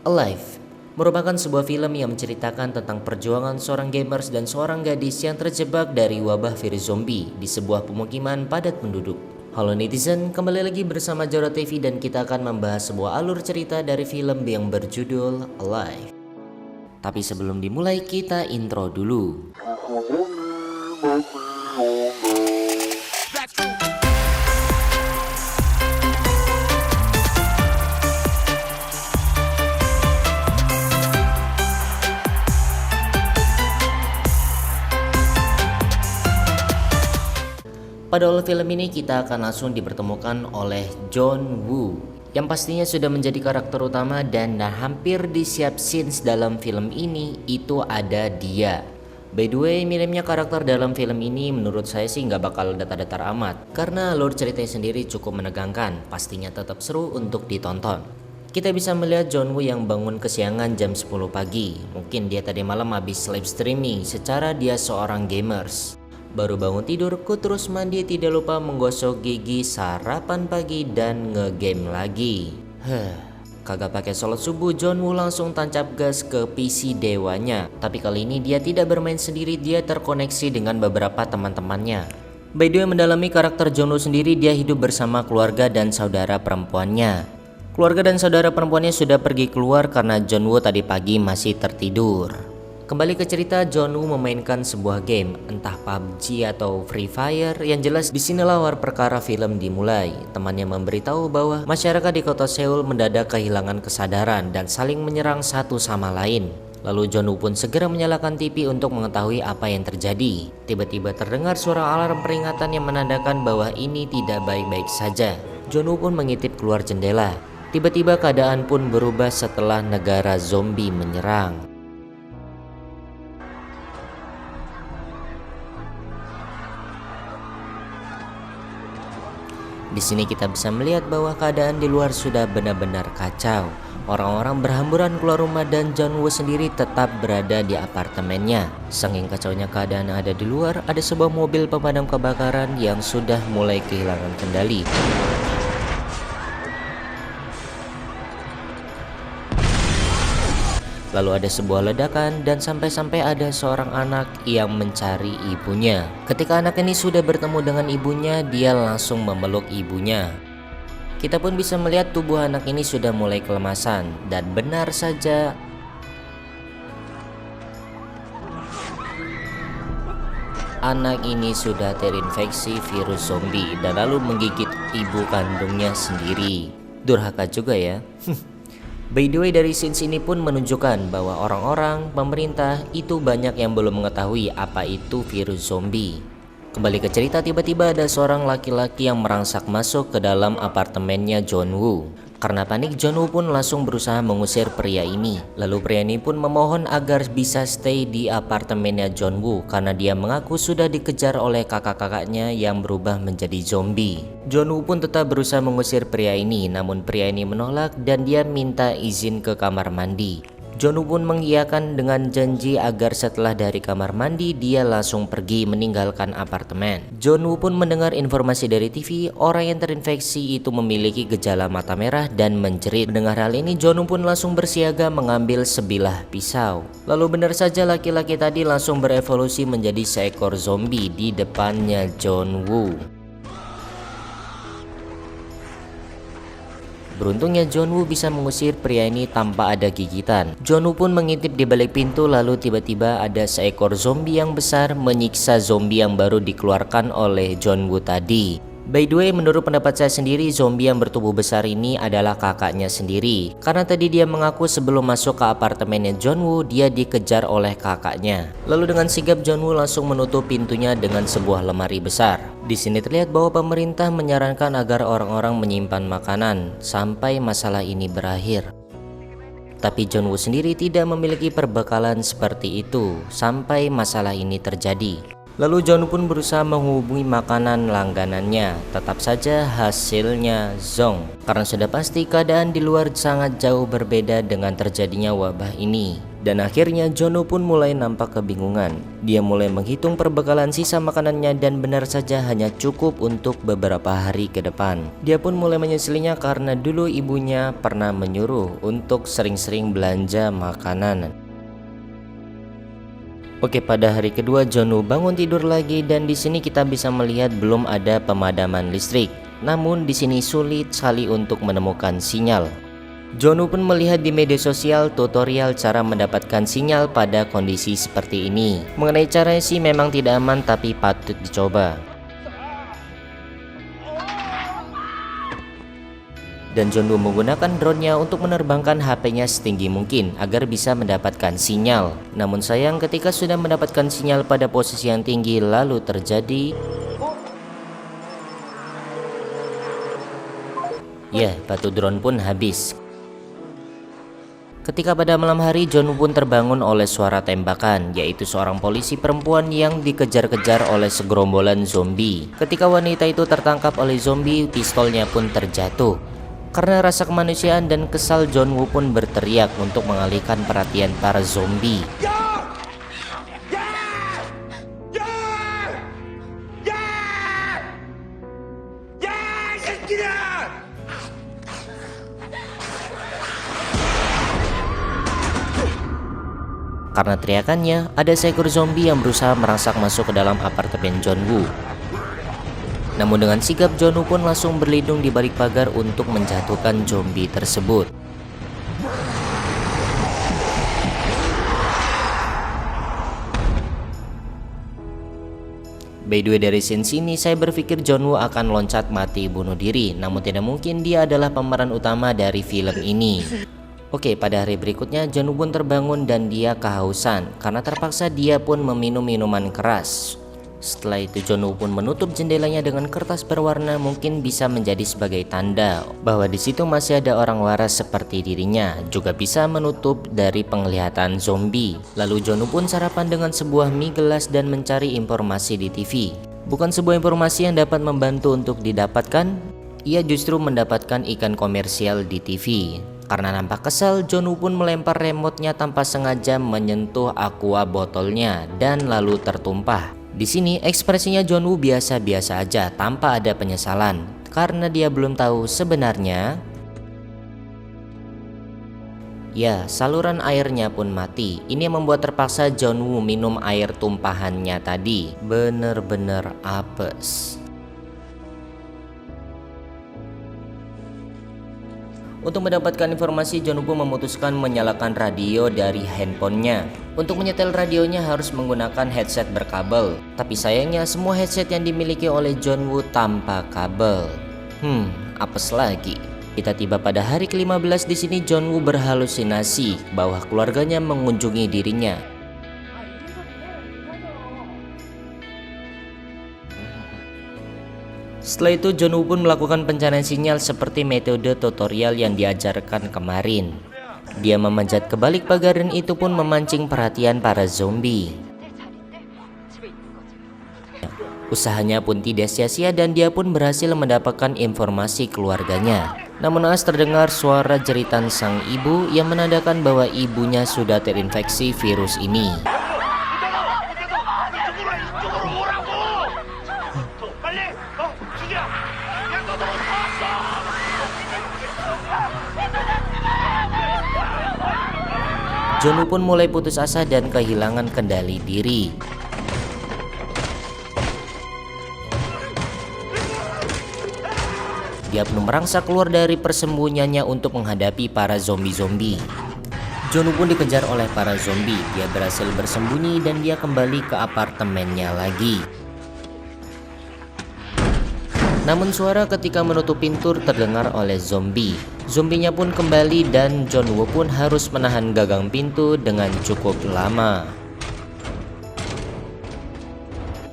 Alive merupakan sebuah film yang menceritakan tentang perjuangan seorang gamers dan seorang gadis yang terjebak dari wabah virus zombie di sebuah pemukiman padat penduduk. Halo netizen, kembali lagi bersama Jora TV dan kita akan membahas sebuah alur cerita dari film yang berjudul Alive. Tapi sebelum dimulai, kita intro dulu. Pada awal film ini kita akan langsung dipertemukan oleh John Woo yang pastinya sudah menjadi karakter utama dan hampir di setiap scenes dalam film ini itu ada dia. By the way, minimnya karakter dalam film ini menurut saya sih nggak bakal datar-datar amat karena alur ceritanya sendiri cukup menegangkan, pastinya tetap seru untuk ditonton. Kita bisa melihat John Woo yang bangun kesiangan jam 10 pagi. Mungkin dia tadi malam habis live streaming secara dia seorang gamers. Baru bangun tidur, terus mandi, tidak lupa menggosok gigi, sarapan pagi, dan ngegame lagi. Kagak pakai sholat subuh, John Woo langsung tancap gas ke PC dewanya. Tapi kali ini dia tidak bermain sendiri, dia terkoneksi dengan beberapa teman-temannya. By the way, mendalami karakter John Woo sendiri, dia hidup bersama keluarga dan saudara perempuannya. Keluarga dan saudara perempuannya sudah pergi keluar karena John Woo tadi pagi masih tertidur. Kembali ke cerita, John Woo memainkan sebuah game, entah PUBG atau Free Fire. Yang jelas disinilah awal perkara film dimulai. Temannya memberitahu bahwa masyarakat di kota Seoul mendadak kehilangan kesadaran dan saling menyerang satu sama lain. Lalu John Woo pun segera menyalakan TV untuk mengetahui apa yang terjadi. Tiba-tiba terdengar suara alarm peringatan yang menandakan bahwa ini tidak baik-baik saja. John Woo pun mengintip keluar jendela. Tiba-tiba keadaan pun berubah setelah negara zombie menyerang. Di sini kita bisa melihat bahwa keadaan di luar sudah benar-benar kacau. Orang-orang berhamburan keluar rumah dan John Woo sendiri tetap berada di apartemennya. Saking kacaunya keadaan ada di luar, ada sebuah mobil pemadam kebakaran yang sudah mulai kehilangan kendali. Lalu ada sebuah ledakan dan sampai-sampai ada seorang anak yang mencari ibunya. Ketika anak ini sudah bertemu dengan ibunya, dia langsung memeluk ibunya. Kita pun bisa melihat tubuh anak ini sudah mulai kelemasan dan benar saja anak ini sudah terinfeksi virus zombie dan lalu menggigit ibu kandungnya sendiri. Durhaka juga ya. By the way, dari scenes ini pun menunjukkan bahwa orang-orang, pemerintah itu banyak yang belum mengetahui apa itu virus zombie. Kembali ke cerita, tiba-tiba ada seorang laki-laki yang merangsak masuk ke dalam apartemennya John Woo. Karena panik, John Woo pun langsung berusaha mengusir pria ini. Lalu pria ini pun memohon agar bisa stay di apartemennya John Woo karena dia mengaku sudah dikejar oleh kakak-kakaknya yang berubah menjadi zombie. John Woo pun tetap berusaha mengusir pria ini, namun pria ini menolak dan dia minta izin ke kamar mandi. John Woo pun mengiyakan dengan janji agar setelah dari kamar mandi dia langsung pergi meninggalkan apartemen. John Woo pun mendengar informasi dari TV orang yang terinfeksi itu memiliki gejala mata merah dan menjerit. Mendengar hal ini, John Woo pun langsung bersiaga mengambil sebilah pisau. Lalu benar saja laki-laki tadi langsung berevolusi menjadi seekor zombie di depannya John Woo. Beruntungnya John Woo bisa mengusir pria ini tanpa ada gigitan. John Woo pun mengintip di balik pintu, lalu tiba-tiba ada seekor zombie yang besar menyiksa zombie yang baru dikeluarkan oleh John Woo tadi. By the way, menurut pendapat saya sendiri, zombie yang bertubuh besar ini adalah kakaknya sendiri. Karena tadi dia mengaku sebelum masuk ke apartemennya John Woo, dia dikejar oleh kakaknya. Lalu dengan sigap John Woo langsung menutup pintunya dengan sebuah lemari besar. Di sini terlihat bahwa pemerintah menyarankan agar orang-orang menyimpan makanan sampai masalah ini berakhir. Tapi John Woo sendiri tidak memiliki perbekalan seperti itu sampai masalah ini terjadi. Lalu John Woo pun berusaha menghubungi makanan langganannya. Tetap saja hasilnya zonk. Karena sudah pasti keadaan di luar sangat jauh berbeda dengan terjadinya wabah ini. Dan akhirnya John Woo pun mulai nampak kebingungan. Dia mulai menghitung perbekalan sisa makanannya dan benar saja hanya cukup untuk beberapa hari ke depan. Dia pun mulai menyesalinya karena dulu ibunya pernah menyuruh untuk sering-sering belanja makanan. Oke, pada hari kedua John Woo bangun tidur lagi dan di sini kita bisa melihat belum ada pemadaman listrik. Namun di sini sulit sekali untuk menemukan sinyal. John Woo pun melihat di media sosial tutorial cara mendapatkan sinyal pada kondisi seperti ini. Mengenai caranya sih memang tidak aman tapi patut dicoba. Dan John Woo menggunakan drone-nya untuk menerbangkan HP-nya setinggi mungkin agar bisa mendapatkan sinyal. Namun sayang ketika sudah mendapatkan sinyal pada posisi yang tinggi lalu terjadi batu drone pun habis. Ketika pada malam hari John Woo pun terbangun oleh suara tembakan, yaitu seorang polisi perempuan yang dikejar-kejar oleh segerombolan zombie. Ketika wanita itu tertangkap oleh zombie, pistolnya pun terjatuh. Karena rasa kemanusiaan dan kesal, John Woo pun berteriak untuk mengalihkan perhatian para zombie. Karena teriakannya, ada seekor zombie yang berusaha merangsak masuk ke dalam apartemen John Woo. Namun dengan sigap John Woo pun langsung berlindung di balik pagar untuk menjatuhkan zombie tersebut. By the way, dari scene ini saya berpikir John Woo akan loncat mati bunuh diri, namun tidak mungkin, dia adalah pemeran utama dari film ini. Oke, pada hari berikutnya John Woo pun terbangun dan dia kehausan. Karena terpaksa dia pun meminum minuman keras. Setelah itu John Woo pun menutup jendelanya dengan kertas berwarna, mungkin bisa menjadi sebagai tanda bahwa di situ masih ada orang waras seperti dirinya. Juga bisa menutup dari penglihatan zombie. Lalu John Woo pun sarapan dengan sebuah mie gelas dan mencari informasi di TV. Bukan sebuah informasi yang dapat membantu untuk didapatkan, ia justru mendapatkan iklan komersial di TV. Karena nampak kesal, John Woo pun melempar remote-nya tanpa sengaja menyentuh aqua botolnya dan lalu tertumpah. Di sini ekspresinya John Woo biasa-biasa aja tanpa ada penyesalan karena dia belum tahu sebenarnya saluran airnya pun mati. Ini yang membuat terpaksa John Woo minum air tumpahannya tadi. Bener-bener apes. Untuk mendapatkan informasi, John Woo memutuskan menyalakan radio dari handphonenya. Untuk menyetel radionya harus menggunakan headset berkabel. Tapi sayangnya semua headset yang dimiliki oleh John Woo tanpa kabel. Apes lagi. Kita tiba pada hari ke-15. Di sini John Woo berhalusinasi bahwa keluarganya mengunjungi dirinya. Setelah itu John Woo pun melakukan pencarian sinyal seperti metode tutorial yang diajarkan kemarin. Dia memanjat ke balik pagar dan itu pun memancing perhatian para zombie. Usahanya pun tidak sia-sia dan dia pun berhasil mendapatkan informasi keluarganya. Namun naas terdengar suara jeritan sang ibu yang menandakan bahwa ibunya sudah terinfeksi virus ini. John Woo pun mulai putus asa dan kehilangan kendali diri. Dia pun merangsak keluar dari persembunyiannya untuk menghadapi para zombie-zombie. John Woo pun dikejar oleh para zombie. Dia berhasil bersembunyi dan dia kembali ke apartemennya lagi. Namun suara ketika menutup pintu terdengar oleh zombie. Zombinya pun kembali dan John Woo pun harus menahan gagang pintu dengan cukup lama.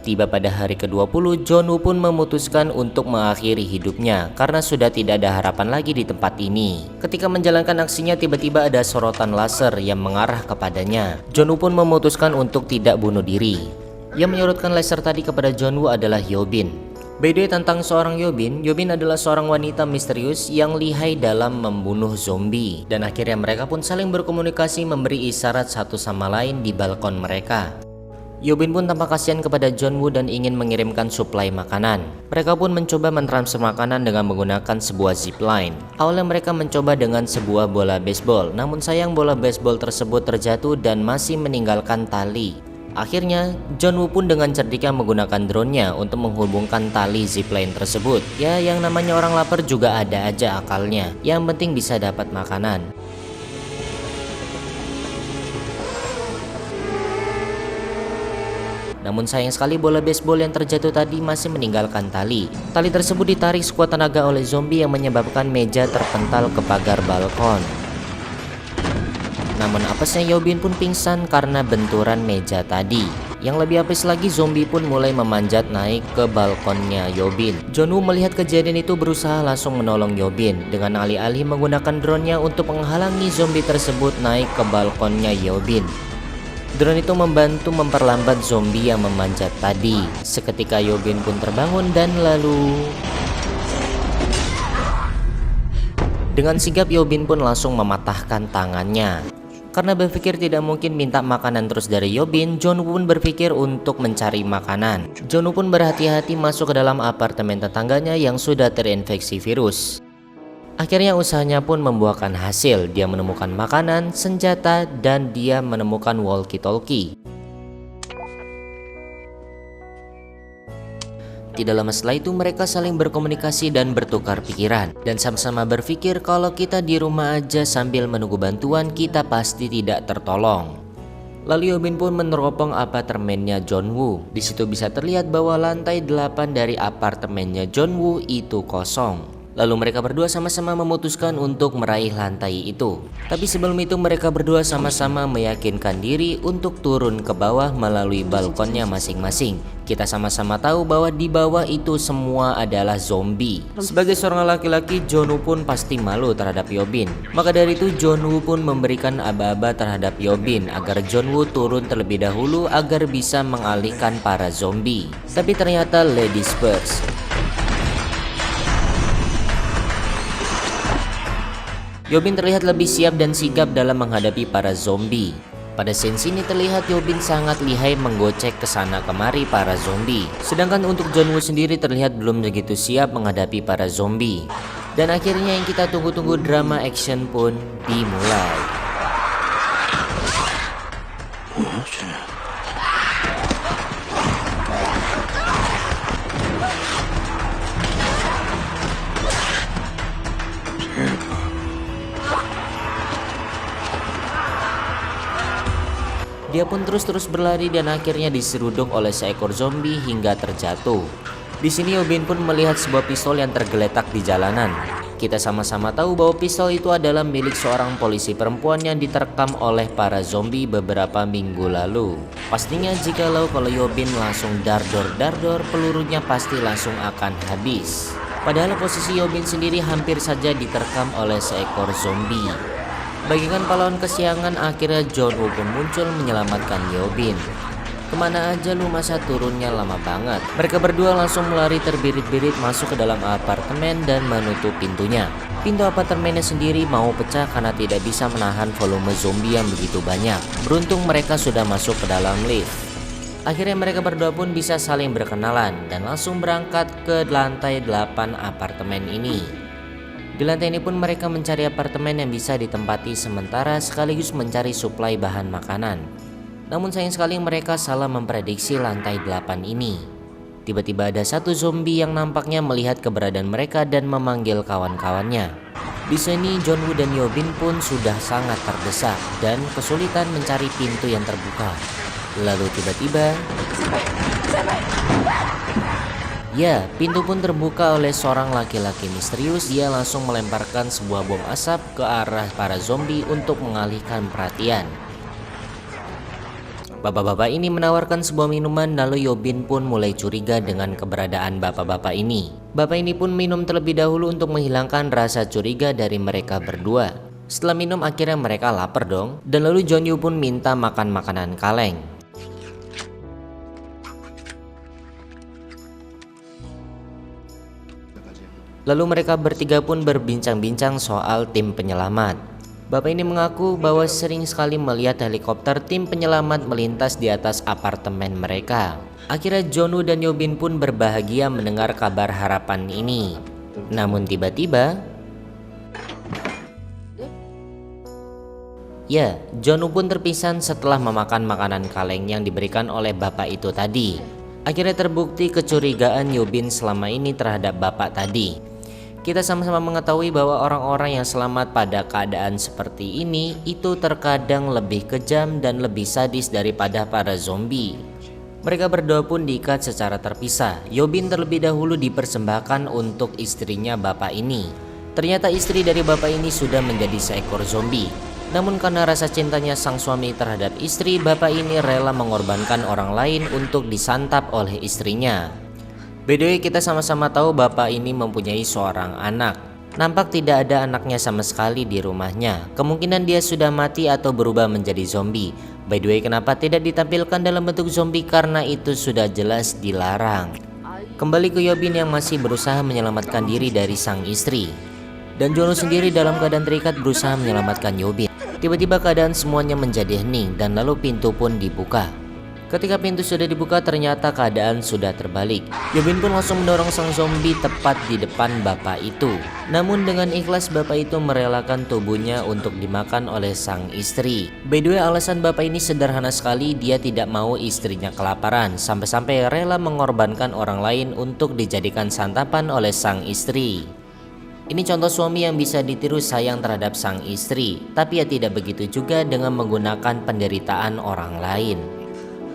Tiba pada hari ke-20, John Woo pun memutuskan untuk mengakhiri hidupnya karena sudah tidak ada harapan lagi di tempat ini. Ketika menjalankan aksinya, tiba-tiba ada sorotan laser yang mengarah kepadanya. John Woo pun memutuskan untuk tidak bunuh diri. Yang menyorotkan laser tadi kepada John Woo adalah Hyobin. By the way, tentang seorang Yobin adalah seorang wanita misterius yang lihai dalam membunuh zombie. Dan akhirnya mereka pun saling berkomunikasi memberi isyarat satu sama lain di balkon mereka. Yobin pun tampak kasihan kepada John Woo dan ingin mengirimkan suplai makanan. Mereka pun mencoba mentransfer makanan dengan menggunakan sebuah zipline. Awalnya mereka mencoba dengan sebuah bola baseball, namun sayang bola baseball tersebut terjatuh dan masih meninggalkan tali. Akhirnya, John Woo pun dengan cerdiknya menggunakan drone-nya untuk menghubungkan tali zipline tersebut. Ya, yang namanya orang lapar juga ada aja akalnya. Yang penting bisa dapat makanan. Namun sayang sekali bola baseball yang terjatuh tadi masih meninggalkan tali. Tali tersebut ditarik sekuat tenaga oleh zombie yang menyebabkan meja terpental ke pagar balkon. Namun apesnya Yobin pun pingsan karena benturan meja tadi. Yang lebih apes lagi, zombie pun mulai memanjat naik ke balkonnya Yobin. John Woo melihat kejadian itu berusaha langsung menolong Yobin dengan alih-alih menggunakan drone-nya untuk menghalangi zombie tersebut naik ke balkonnya Yobin. Drone itu membantu memperlambat zombie yang memanjat tadi. Seketika Yobin pun terbangun dan lalu dengan sigap Yobin pun langsung mematahkan tangannya. Karena berpikir tidak mungkin minta makanan terus dari Yobin, John Woo pun berpikir untuk mencari makanan. John Woo pun berhati-hati masuk ke dalam apartemen tetangganya yang sudah terinfeksi virus. Akhirnya usahanya pun membuahkan hasil. Dia menemukan makanan, senjata, dan dia menemukan walkie-talkie. Tidak lama setelah itu mereka saling berkomunikasi dan bertukar pikiran. Dan sama-sama berpikir kalau kita di rumah aja sambil menunggu bantuan kita pasti tidak tertolong. Lalu Yobin pun meneropong apartemennya John Woo. Di situ bisa terlihat bahwa lantai 8 dari apartemennya John Woo itu kosong. Lalu mereka berdua sama-sama memutuskan untuk meraih lantai itu. Tapi sebelum itu mereka berdua sama-sama meyakinkan diri untuk turun ke bawah melalui balkonnya masing-masing. Kita sama-sama tahu bahwa di bawah itu semua adalah zombie. Sebagai seorang laki-laki, John Woo pun pasti malu terhadap Yobin. Maka dari itu John Woo pun memberikan aba-aba terhadap Yobin agar John Woo turun terlebih dahulu agar bisa mengalihkan para zombie. Tapi ternyata ladies first. Yobin terlihat lebih siap dan sigap dalam menghadapi para zombie. Pada scene ini terlihat Yobin sangat lihai menggocek ke sana kemari para zombie. Sedangkan untuk John Woo sendiri terlihat belum begitu siap menghadapi para zombie. Dan akhirnya yang kita tunggu-tunggu, drama action pun dimulai. Dia pun terus berlari dan akhirnya diseruduk oleh seekor zombie hingga terjatuh. Di sini Yobin pun melihat sebuah pistol yang tergeletak di jalanan. Kita sama-sama tahu bahwa pistol itu adalah milik seorang polisi perempuan yang diterkam oleh para zombie beberapa minggu lalu. Pastinya jikalau kalau Yobin langsung dardor, pelurunya pasti langsung akan habis. Padahal posisi Yobin sendiri hampir saja diterkam oleh seekor zombie. Bagikan pahlawan kesiangan, akhirnya John Woo pun muncul menyelamatkan Yobin. Kemana aja lu, masa turunnya lama banget? Mereka berdua langsung melari terbirit-birit masuk ke dalam apartemen dan menutup pintunya. Pintu apartemennya sendiri mau pecah karena tidak bisa menahan volume zombie yang begitu banyak. Beruntung mereka sudah masuk ke dalam lift. Akhirnya mereka berdua pun bisa saling berkenalan dan langsung berangkat ke lantai 8 apartemen ini. Di lantai ini pun mereka mencari apartemen yang bisa ditempati sementara sekaligus mencari suplai bahan makanan. Namun sayang sekali mereka salah memprediksi lantai 8 ini. Tiba-tiba ada satu zombie yang nampaknya melihat keberadaan mereka dan memanggil kawan-kawannya. Di sini John Woo dan Yobin pun sudah sangat terdesak dan kesulitan mencari pintu yang terbuka. Lalu tiba-tiba ya, pintu pun terbuka oleh seorang laki-laki misterius. Dia langsung melemparkan sebuah bom asap ke arah para zombie untuk mengalihkan perhatian. Bapak-bapak ini menawarkan sebuah minuman, lalu Yobin pun mulai curiga dengan keberadaan bapak-bapak ini. Bapak ini pun minum terlebih dahulu untuk menghilangkan rasa curiga dari mereka berdua. Setelah minum akhirnya mereka lapar dong. Dan lalu John Woo pun minta makan makanan kaleng. Lalu mereka bertiga pun berbincang-bincang soal tim penyelamat. Bapak ini mengaku bahwa sering sekali melihat helikopter tim penyelamat melintas di atas apartemen mereka. Akhirnya Jonu dan Yobin pun berbahagia mendengar kabar harapan ini. Namun tiba-tiba, ya, Jonu pun terpisah setelah memakan makanan kaleng yang diberikan oleh bapak itu tadi. Akhirnya terbukti kecurigaan Yobin selama ini terhadap bapak tadi. Kita sama-sama mengetahui bahwa orang-orang yang selamat pada keadaan seperti ini itu terkadang lebih kejam dan lebih sadis daripada para zombie. Mereka berdua pun diikat secara terpisah. Yobin terlebih dahulu dipersembahkan untuk istrinya bapak ini. Ternyata istri dari bapak ini sudah menjadi seekor zombie. Namun karena rasa cintanya sang suami terhadap istri, bapak ini rela mengorbankan orang lain untuk disantap oleh istrinya. By the way, kita sama-sama tahu bapak ini mempunyai seorang anak. Nampak tidak ada anaknya sama sekali di rumahnya. Kemungkinan dia sudah mati atau berubah menjadi zombie. By the way, kenapa tidak ditampilkan dalam bentuk zombie? Karena itu sudah jelas dilarang. Kembali ke Yobin yang masih berusaha menyelamatkan diri dari sang istri. Dan Jonu sendiri dalam keadaan terikat berusaha menyelamatkan Yobin. Tiba-tiba keadaan semuanya menjadi hening dan lalu pintu pun dibuka. Ketika pintu sudah dibuka, ternyata keadaan sudah terbalik. Yobin pun langsung mendorong sang zombie tepat di depan bapak itu. Namun dengan ikhlas bapak itu merelakan tubuhnya untuk dimakan oleh sang istri. By the way, alasan bapak ini sederhana sekali, dia tidak mau istrinya kelaparan. Sampai-sampai rela mengorbankan orang lain untuk dijadikan santapan oleh sang istri. Ini contoh suami yang bisa ditiru sayang terhadap sang istri. Tapi ya tidak begitu juga dengan menggunakan penderitaan orang lain.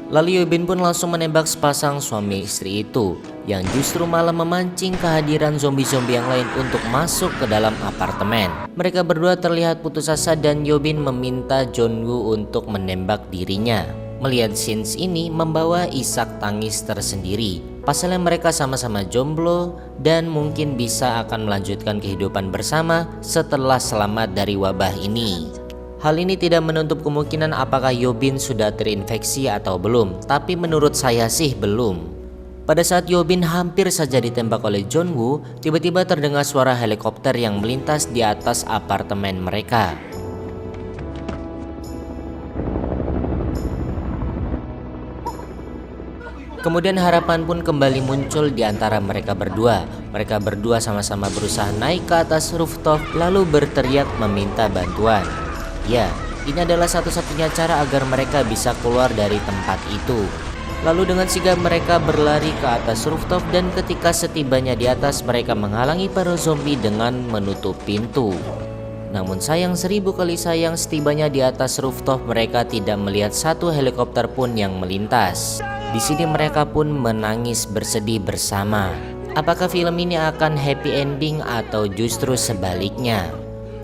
Lalu Yobin pun langsung menembak sepasang suami istri itu yang justru malah memancing kehadiran zombie-zombie yang lain untuk masuk ke dalam apartemen. Mereka berdua terlihat putus asa dan Yobin meminta Jonu untuk menembak dirinya. Melihat scenes ini membawa isak tangis tersendiri. Pasalnya mereka sama-sama jomblo dan mungkin bisa akan melanjutkan kehidupan bersama setelah selamat dari wabah ini. Hal ini tidak menutup kemungkinan apakah Yobin sudah terinfeksi atau belum, tapi menurut saya sih belum. Pada saat Yobin hampir saja ditembak oleh Jonu, tiba-tiba terdengar suara helikopter yang melintas di atas apartemen mereka. Kemudian harapan pun kembali muncul di antara mereka berdua. Mereka berdua sama-sama berusaha naik ke atas rooftop lalu berteriak meminta bantuan. Ya, ini adalah satu-satunya cara agar mereka bisa keluar dari tempat itu. Lalu dengan sigap mereka berlari ke atas rooftop dan ketika setibanya di atas mereka menghalangi para zombie dengan menutup pintu. Namun sayang 1000 kali sayang, setibanya di atas rooftop mereka tidak melihat satu helikopter pun yang melintas. Di sini mereka pun menangis bersedih bersama. Apakah film ini akan happy ending atau justru sebaliknya?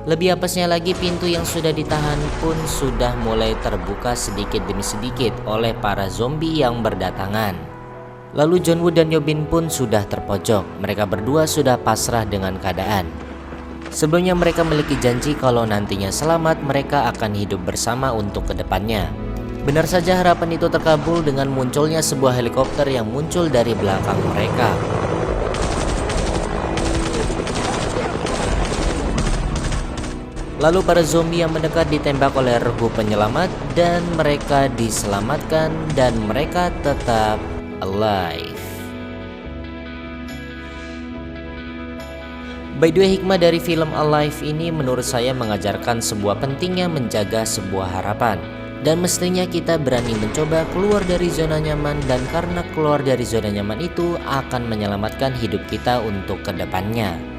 Lebih apesnya lagi, pintu yang sudah ditahan pun sudah mulai terbuka sedikit demi sedikit oleh para zombie yang berdatangan. Lalu Jonu dan Yobin pun sudah terpojok. Mereka berdua sudah pasrah dengan keadaan. Sebelumnya mereka memiliki janji kalau nantinya selamat mereka akan hidup bersama untuk kedepannya. Benar saja harapan itu terkabul dengan munculnya sebuah helikopter yang muncul dari belakang mereka. Lalu para zombie yang mendekat ditembak oleh regu penyelamat dan mereka diselamatkan dan mereka tetap alive. By the way, hikmah dari film Alive ini menurut saya mengajarkan sebuah pentingnya menjaga sebuah harapan. Dan mestinya kita berani mencoba keluar dari zona nyaman, dan karena keluar dari zona nyaman itu akan menyelamatkan hidup kita untuk kedepannya.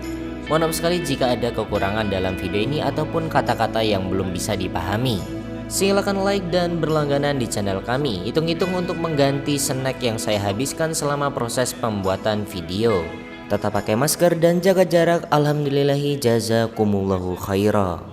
Mohon maaf sekali jika ada kekurangan dalam video ini ataupun kata-kata yang belum bisa dipahami. Silakan like dan berlangganan di channel kami. Hitung-hitung untuk mengganti snack yang saya habiskan selama proses pembuatan video. Tetap pakai masker dan jaga jarak. Alhamdulillahi jazakumullahu khairah.